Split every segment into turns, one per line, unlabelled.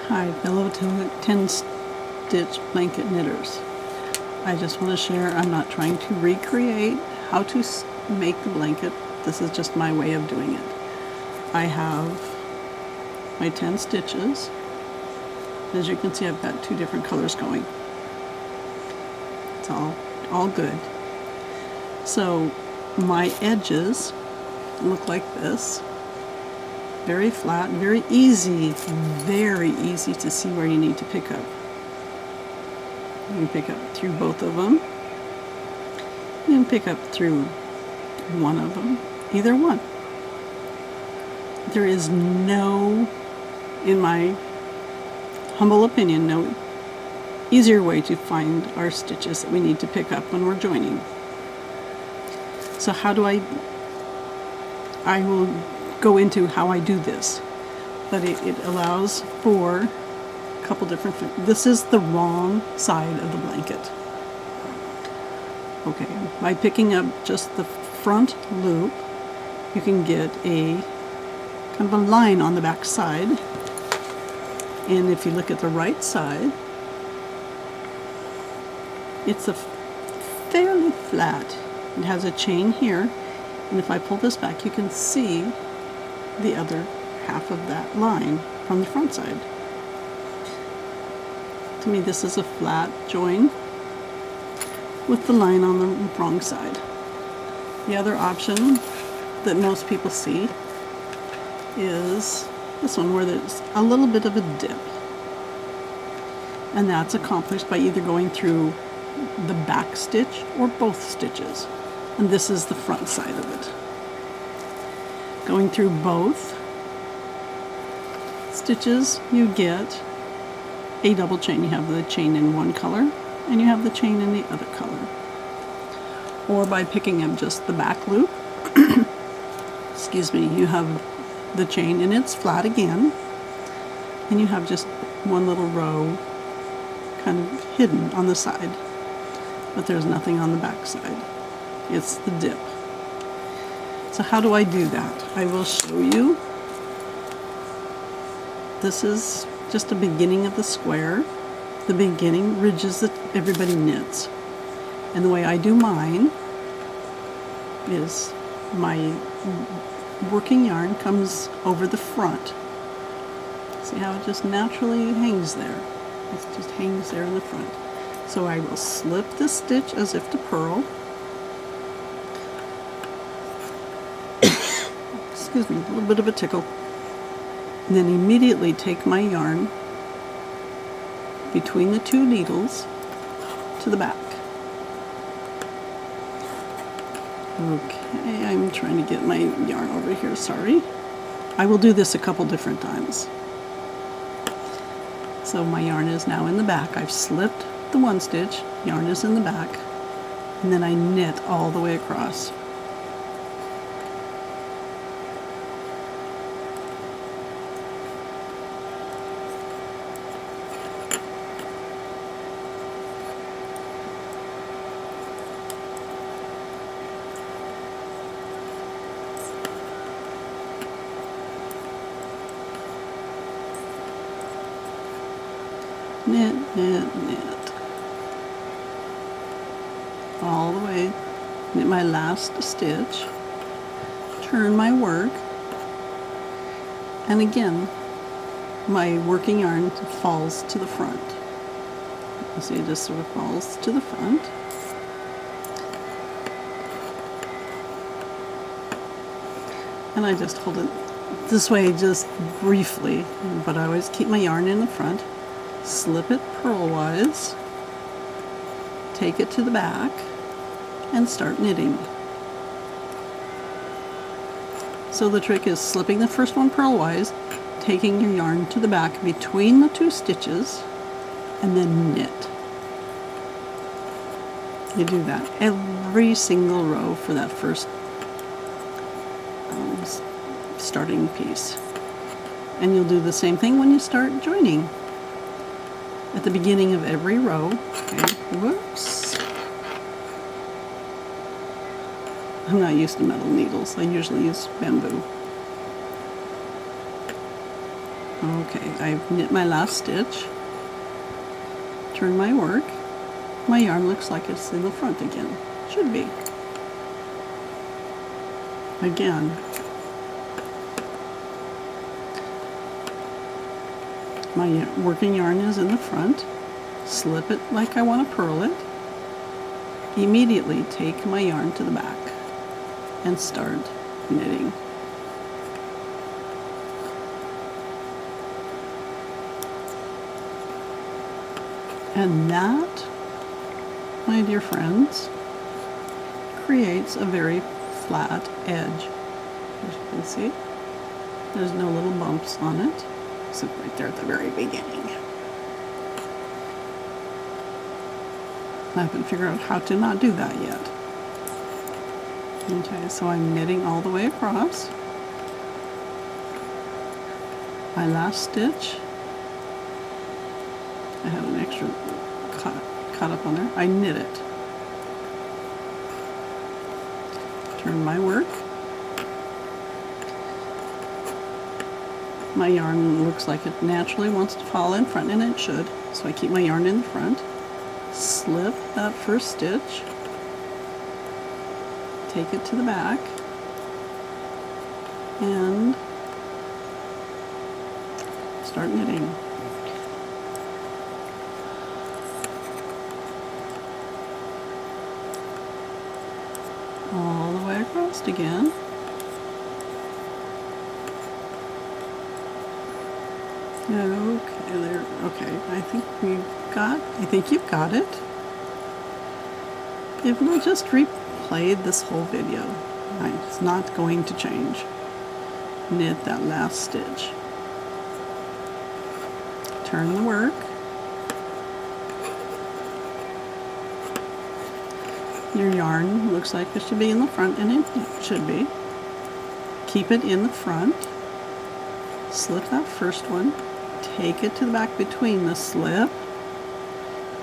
Hi, fellow 10 stitch blanket knitters. I just want to share, I'm not trying to recreate how to make the blanket. This is just my way of doing it. I have my 10 stitches. As you can see, I've got 2 different colors going. It's all good. So my edges look like this. Very flat, very easy to see where you need to pick up. You can pick up through both of them. You can pick up through one of them, either one. There is no, in my humble opinion, no easier way to find our stitches that we need to pick up when we're joining. So how do I will go into how I do this, but it allows for a couple different things. This is the wrong side of the blanket. Okay, by picking up just the front loop, you can get a kind of a line on the back side, and if you look at the right side, it's a fairly flat. It has a chain here, and if I pull this back, you can see the other half of that line from the front side. To me, this is a flat join with the line on the wrong side. The other option that most people see is this one, where there's a little bit of a dip, and that's accomplished by either going through the back stitch or both stitches, and this is the front side of it. Going through both stitches, you get a double chain. You have the chain in one color and you have the chain in the other color. Or by picking up just the back loop, excuse me, you have the chain and it's flat again, and you have just one little row kind of hidden on the side, but there's nothing on the back side. It's the dip. So how do I do that? I will show you. This is just a beginning of the square, the beginning ridges that everybody knits. And the way I do mine is my working yarn comes over the front. See how it just naturally hangs there? It just hangs there in the front. So I will slip the stitch as if to purl. Excuse me, a little bit of a tickle. And then immediately take my yarn between the 2 needles to the back. Okay, I'm trying to get my yarn over here, sorry. I will do this a couple different times. So my yarn is now in the back. I've slipped the 1 stitch, yarn is in the back, and then I knit all the way across. Knit, knit, knit. All the way. Knit my last stitch. Turn my work. And again, my working yarn falls to the front. You see, it just sort of falls to the front. And I just hold it this way just briefly, but I always keep my yarn in the front. Slip it purlwise, take it to the back, and start knitting. So the trick is slipping the first one purlwise, taking your yarn to the back between the 2 stitches, and then knit. You do that every single row for that first starting piece. And you'll do the same thing when you start joining. At the beginning of every row, okay, whoops. I'm not used to metal needles. I usually use bamboo. Okay, I've knit my last stitch, turn my work. My yarn looks like it's in the front again. Should be. Again, my working yarn is in the front. Slip it like I want to purl it. Immediately take my yarn to the back and start knitting. And that, my dear friends, creates a very flat edge. As you can see, there's no little bumps on it, except right there at the very beginning. I haven't figured out how to not do that yet. Okay, so I'm knitting all the way across. My last stitch, I have an extra cut up on there. I knit it. Turn my work. My yarn looks like it naturally wants to fall in front, and it should. So I keep my yarn in the front. Slip that first stitch. Take it to the back. And start knitting. All the way across again. Okay, there. Okay, I think you've got it. If not, just replay this whole video. It's not going to change. Knit that last stitch. Turn the work. Your yarn looks like it should be in the front, and it should be. Keep it in the front. Slip that first one. Take it to the back between the slip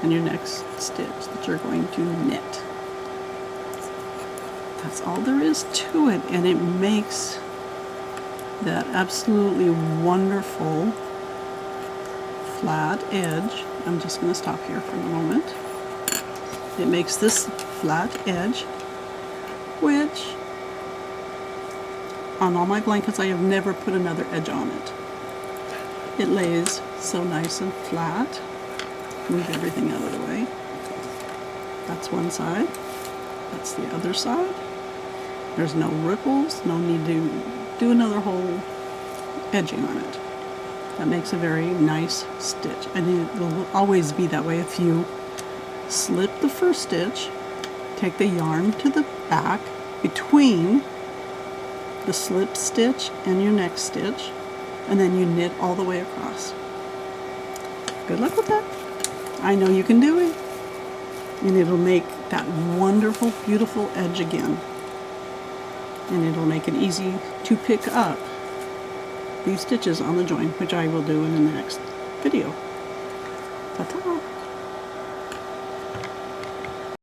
and your next stitch that you're going to knit. That's all there is to it, and it makes that absolutely wonderful flat edge. I'm just going to stop here for a moment. It makes this flat edge, which on all my blankets I have never put another edge on it. It lays so nice and flat. Move everything out of the way. That's one side. That's the other side. There's no ripples, no need to do another whole edging on it. That makes a very nice stitch, and it will always be that way. If you slip the first stitch, take the yarn to the back between the slip stitch and your next stitch, and then you knit all the way across. Good luck with that. I know you can do it, and it'll make that wonderful, beautiful edge again, and it'll make it easy to pick up these stitches on the join, which I will do in the next video. Ta-ta!